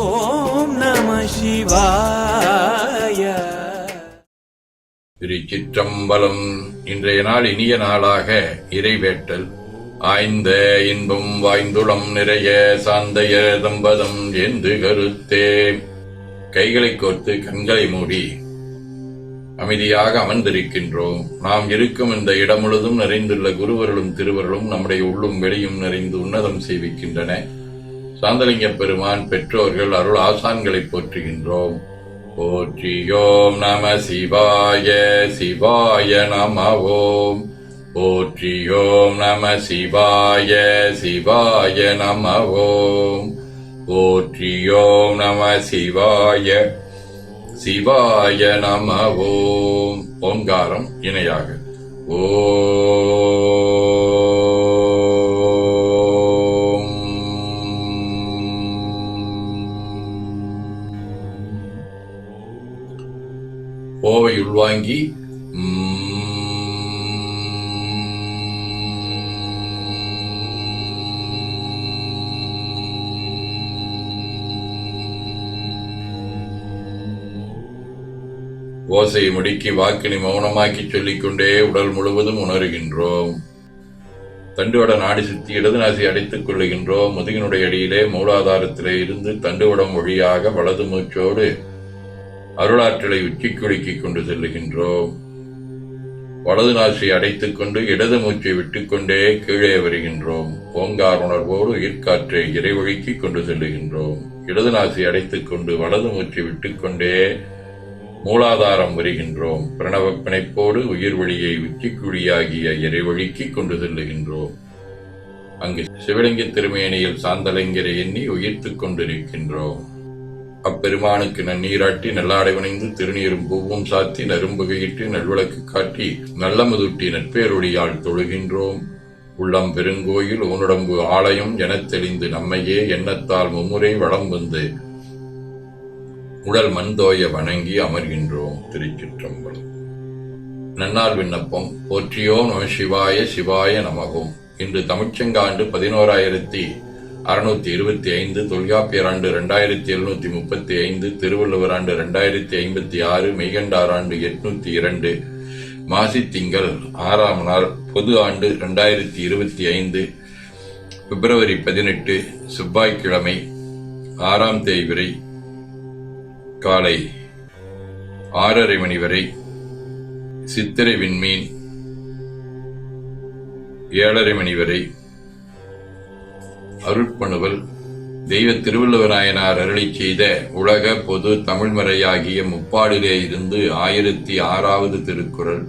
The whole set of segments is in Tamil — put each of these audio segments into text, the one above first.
ஓம் நம சிவாய. திருச்சிற்றம்பலம். இன்றைய நாள் இனிய நாளாக இறைவேட்டல். ஆய்ந்த இன்பம் வாய்ந்துளம் நிறைய சாந்தைய தம்பதம் என்று கருத்தே. கைகளை கோர்த்து கண்களை மூடி அமைதியாக அமர்ந்திருக்கின்றோம். நாம் இருக்கும் இந்த இடம் முழுதும் நிறைந்துள்ள குருவர்களும் திருவர்களும் நம்முடைய உள்ளும் வெளியும் நிறைந்து உன்னதம் செய்விக்கின்றன. சாந்தலிங்க பெருமான் பெற்றோர்கள் அருள் ஆசான்களை போற்றுகின்றோம். போற்றியோம் நம சிவாய சிவாய நம ஓம். போற்றியோம் நம சிவாய சிவாய நம ஓம். போற்றியோம் நம சிவாய சிவாய நம ஓம். ஓங்காரம் இணையாக ஓம். ஓவை உள்வாங்கி ஓசையை முடுக்கி வாக்கினை மௌனமாக்கி சொல்லிக்கொண்டே உடல் முழுவதும் உணர்கின்றோம். தண்டுவட நாடி சுத்தி இடது நாசி அடைத்துக் கொள்ளுகின்றோம். முதுகினுடைய அடியிலே மூலாதாரத்திலே இருந்து தண்டுவடம் வழியாக வலது மூச்சோடு அருளாற்றலை உச்சிக்குலுக்கிக் கொண்டு செல்லுகின்றோம். வலது நாசியை அடைத்துக் கொண்டு இடது மூச்சை விட்டுக்கொண்டே கீழே வருகின்றோம். ஓங்கார உணர்வோடு உயிர்காற்றை இறைவழிக்கிக் கொண்டு செல்லுகின்றோம். இடது நாசியை அடைத்துக் கொண்டு வலது மூச்சை விட்டுக்கொண்டே மூலாதாரம் வருகின்றோம். பிரணவ பிணைப்போடு உயிர் வழியை உச்சிக்குழியாகிய இறைவழிக்கு கொண்டு செல்லுகின்றோம். அங்கு சிவலிங்க திருமேனியில் சாந்தலிங்கரை எண்ணி உயிர்த்துக் கொண்டிருக்கின்றோம். அப்பெருமானுக்கு நன்னீராட்டி நல்லாடை வணைந்து திருநீரும் பூவும் சாத்தி நரும்புகையிட்டு நல்விளக்கு காட்டி நல்லமுதூட்டி நற்பேரொழியால் தொழுகின்றோம். உள்ளம் பெருங்கோயில் ஊனுடம்பு ஆலயம் எனத் தெளிந்து நம்மையே எண்ணத்தால் மும்முறை வளம் வந்து உடல் மண்தோய வணங்கி அமர்கின்றோம். திருச்சிற்றம்பலம். நன்னாள் விண்ணப்பம். போற்றியோம் நம சிவாய சிவாய நமகோம். இன்று தமிழ்ச்செங்காண்டு 11,625, தொல்காப்பியர் ஆண்டு 2735, திருவள்ளுவர் ஆண்டு 2056, மெய்கண்டார் ஆண்டு 802, மாசி திங்கள் 6ஆம் நாள், பொது ஆண்டு 2025, பிப்ரவரி 18, செவ்வாய்க்கிழமை, 6ஆம் தேய்பிறை, காலை 6:30 மணி வரை, சித்திரை விண்மீன் 7:30 மணி வரை. அருட்பணுவல். தெய்வ திருவள்ளுவராயனார் அருளிச் செய்த உலக பொது தமிழ்மறையாகிய முப்பாடிலே இருந்து 1006வது திருக்குறள்.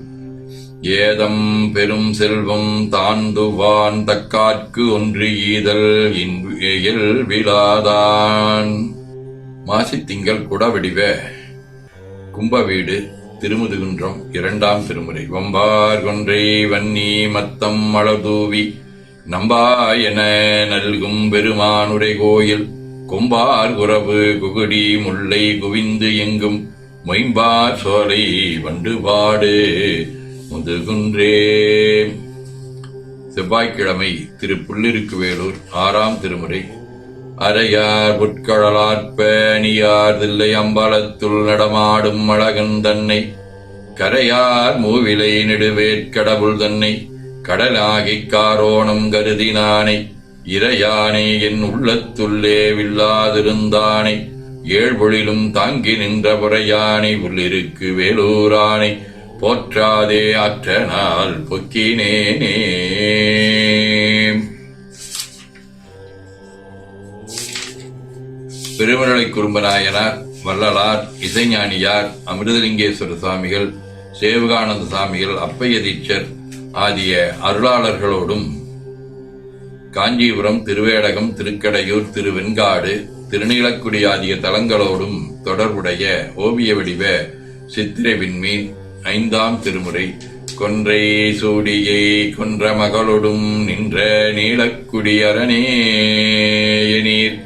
ஏதம் பெரும் செல்வம் தாந்துவான் தக்கார்க்கு ஒன்று ஈதல் விழாதான். மாசி திங்கள் குடவடிவ கும்பவீடு திருமுதுகுன்றம் 2ஆம் திருமுறை. வம்பார் கொன்றை வன்னி மத்தம் மலதூவி நம்பாயன நல்கும் பெருமானுரை கோயில் கொம்பார் குறவு குகுடி முல்லை குவிந்து எங்கும் மொயம்பார் சோலை வண்டுபாடு முதுகுன்றே. செவ்வாய்க்கிழமை திரு புள்ளிருக்குவேலூர் 6ஆம் திருமுறை. அரையார் புட்கழலாற்ப அணியார் தில்லை அம்பலத்துள் நடமாடும் அழகன் தன்னை கரையார் மூவிலை நெடுவேற்கடவுள் தன்னை கடலாகிக் காரோணம் கருதினானை இறையானை என் உள்ளத்துள்ளே வில்லாதிருந்தானை ஏழ்பொழிலும் தாங்கி நின்ற புறையானை உள்ளிருக்கு வேலூரானை போற்றாதே ஆற்றனால் பொக்கினேனே. பெருமழலை குறும்பநாயனார், வள்ளலார், இசைஞானியார், அமிர்தலிங்கேஸ்வர சுவாமிகள், சேவகானந்த சுவாமிகள், அப்பைய தீட்சர் ஆகிய அருளாளர்களோடும் காஞ்சிபுரம், திருவேடகம், திருக்கடையூர், திருவெண்காடு, திருநீலக்குடி ஆகிய தலங்களோடும் தொடர்புடைய ஓவிய வடிவ சித்திரை விண்மீன் 5ஆம் திருமுறை. கொன்றை சூடியை கொன்ற மகளொடும் நின்ற நீலக்குடி அரணேயநீர்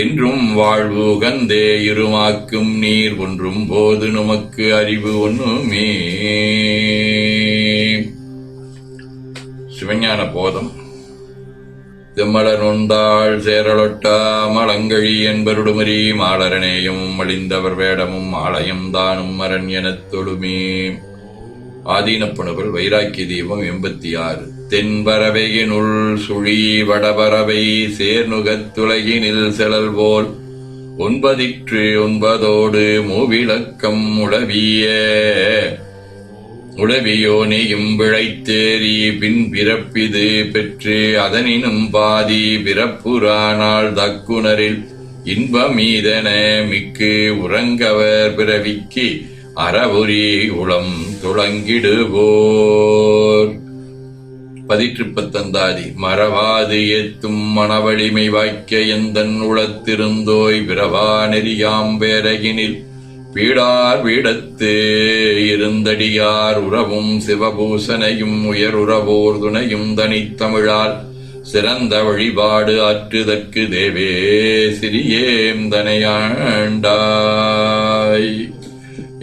என்றும் வாழ்வு கந்தே இருமாக்கும் நீர் ஒன்றும் போது நுமக்கு அறிவு ஒன்றுமே. சிவஞான போதம். செம்மலர் நொந்தாள் சேரலொட்டா மலங்கழி என்பருடுமரி மாலரனேயும் மலிந்தவர் வேடமும் ஆலயம் தானும் மரண் எனத் தொழுமே. ஆதீனப்பணுவல் வைராக்கிய தீபம் 86. தென்பறவையினுள் சுழி வடபறவை சேர்நுகத்துலகினில் செலல் போல் ஒன்பதிற்று ஒன்பதோடு மூவிளக்கம் உளவியோனையும் விழைத்தேறி பின் பிறப்பிது பெற்று அதனினும் பாதி பிறப்புறானால் தக்குணரில் இன்பமீதன மிக்கு உறங்கவர் பிறவிக்கு அறவுரி உளம் துளங்கிடுவோர். 19 மறவாது ஏத்தும் மனவழிமை வாய்க்க எந்தன் உளத்திருந்தோய் விரவா நெறியாம் வேரகினில் பீடார் வீடத்து இருந்தடியார் உறவும் சிவபூசனையும் உயருறவோர் துணையும் தனித்தமிழால் சிறந்த வழிபாடு ஆற்றுதற்கு தேவே சிறியேம் தனையாண்டாய்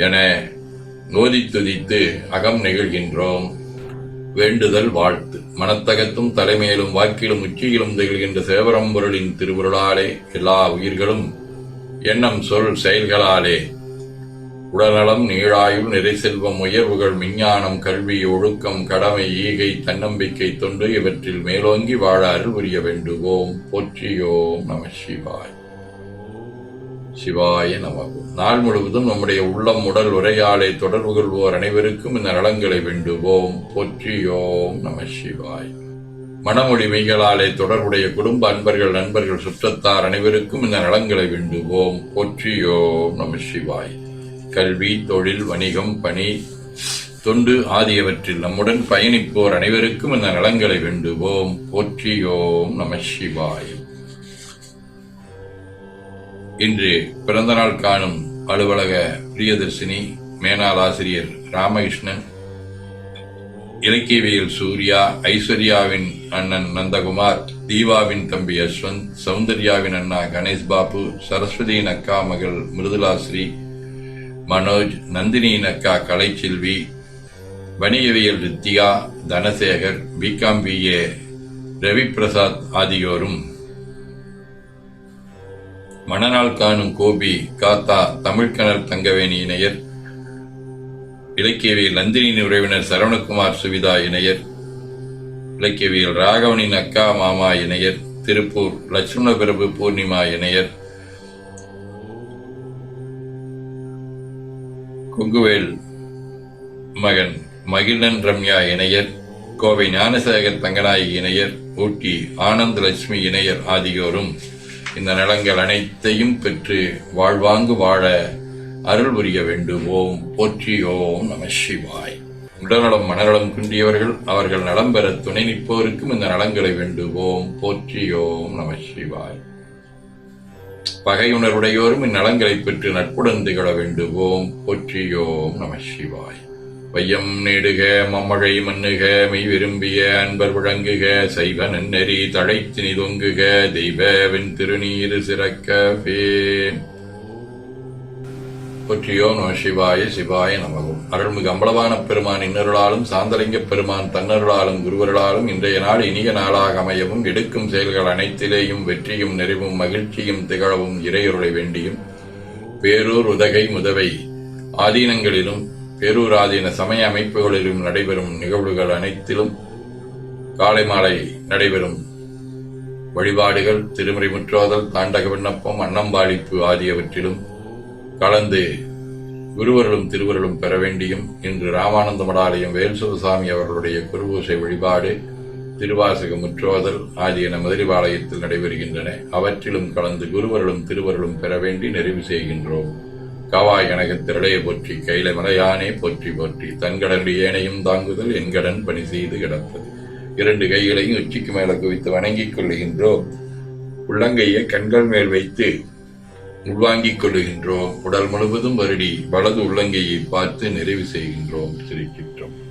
என நோதித்துதித்து அகம் நெகிழ்கின்றோம். வேண்டுதல் வாழ்த்து. மனத்தகத்தும் தலைமையிலும் வாக்கிலும் உச்சியிலும் திகழ்கின்ற சேவரம்பொருளின் திருவுருளாலே எல்லா உயிர்களும் எண்ணம் சொல் செயல்களாலே உடல்நலம் நீழாயுள் நிறை செல்வம் உயர்வுகள் விஞ்ஞானம் கல்வி ஒழுக்கம் கடமை ஈகை தன்னம்பிக்கை தொண்டு இவற்றில் மேலோங்கி வாழ அருள் புரிய வேண்டுவோம். போற்றியோம் நம சிவாய். சிவாய நமகும். நாள் முழுவதும் நம்முடைய உள்ளம் உடல் உரையாலே தொடர்பு கொள்வோர் அனைவருக்கும் இந்த நலங்களை வேண்டுவோம். போற்றியோம் நம சிவாய். மனமொழி மெய்களாலே தொடர்புடைய குடும்ப அன்பர்கள் நண்பர்கள் சுற்றத்தார் அனைவருக்கும் இந்த நலங்களை வேண்டுவோம். போற்றியோம் நம சிவாய். கல்வி தொழில் வணிகம் பணி தொண்டு ஆகியவற்றில் நம்முடன் பயணிப்போர் அனைவருக்கும் இந்த நலங்களை வேண்டுவோம். போற்றியோம் நம சிவாய். இன்று பிறந்தநாள் காணும் அலுவலக பிரியதர்சினி, மேனாள் ஆசிரியர் ராமகிருஷ்ணன், இலக்கியவியல் சூர்யா, ஐஸ்வர்யாவின் அண்ணன் நந்தகுமார், தீபாவின் தம்பி யஸ்வந்த், சௌந்தர்யாவின் அண்ணா கணேஷ் பாபு, சரஸ்வதியின் அக்கா மகள் மிருதுலாஸ்ரீ, மனோஜ், நந்தினியின் அக்கா கலைச்செல்வி, வணிகவியல் ரித்தியா, தனசேகர், பிகாம் BA ரவி பிரசாத் ஆகியோரும், மணநாள் காணும் கோபி, காத்தா, தமிழ்கணல் தங்கவேணி இணையர், இலக்கியவியல் நந்தினியின் உறவினர் சரவணகுமார் சுவிதா இணையர், இலக்கியவியல் ராகவனின் அக்கா மாமா இணையர், திருப்பூர் லட்சுமண பிரபு பூர்ணிமா இணையர், கொங்குவேல் மகன் மகிழன் ரம்யா இணையர், கோவை ஞானசேகர் தங்கநாயகி இணையர், ஊட்டி ஆனந்த் லட்சுமி இணையர் ஆகியோரும் இந்த நலங்கள் அனைத்தையும் பெற்று வாழ்வாங்கு வாழ அருள் புரிய வேண்டுவோம். போற்றியோம் நம சிவாய். உடல்நலம் மனநலம் குன்றியவர்கள் அவர்கள் நலம் பெற துணை நிற்போருக்கும் இந்த நலங்களை வேண்டுவோம். போற்றியோம் நம சிவாய். பகையுணர்வுடையோரும் இந்நலங்களை பெற்று நட்புடன் திகழ வேண்டுவோம். போற்றியோம் நம சிவாய். வையம் நேடுக மம்மழை மண்ணுக மெய் விரும்பிய அன்பர் விளங்குக சைவ நன்னெறி தழைத்தினி தொங்குக தெய்வவின் திருநீரு சிறக்கவே. போற்றியோம் நம சிவாய. சிவாய நமகும். அருள்மிகு அம்பலவான பெருமான் இன்னருளாலும் சாந்தலிங்க பெருமான் தன்னருளாலும் குருவருளாலும் இன்றைய நாள் இனிய நாளாக அமையவும் எடுக்கும் செயல்கள் அனைத்திலேயும் வெற்றியும் நிறைவும் மகிழ்ச்சியும் திகழவும் இறையருளை வேண்டியும் பேரூர் உதகை முதவை ஆதீனங்களிலும் பேரூர் ஆதீன சமய அமைப்புகளிலும் நடைபெறும் நிகழ்வுகள் அனைத்திலும் காலை மாலை நடைபெறும் வழிபாடுகள், திருமுறை முற்றோதல், தாண்டக விண்ணப்பம், அன்னம்பாளிப்பு ஆகியவற்றிலும் கலந்து குருவர்களும் திருவருளும் பெற வேண்டியும் இன்று ராமானந்த மடாலயம் வேல்சுவசாமி அவர்களுடைய குருபூசை வழிபாடு, திருவாசக முற்றோதல் ஆகியன மதுரைபாளையத்தில் நடைபெறுகின்றன. அவற்றிலும் கலந்து குருவர்களும் திருவருளும் பெற வேண்டி நிறைவு செய்கின்றோம். காவாய் கனகத்திரளைய போற்றி கையில மலையானே போற்றி போற்றி தன்கடனுடைய ஏனையும் தாங்குதல் என்கடன் பணி செய்து கிடப்பது. 2 கைகளையும் உச்சிக்கு மேல குவித்து வணங்கிக் கொள்ளுகின்றோம். உள்ளங்கையை கண்கள் மேல் வைத்து உள்வாங்கிக் கொள்ளுகின்றோம். உடல் முழுவதும் வருடி வலது உள்ளங்கையை பார்த்து நிறைவு செய்கின்றோம். திருச்சிற்றம்பலம்.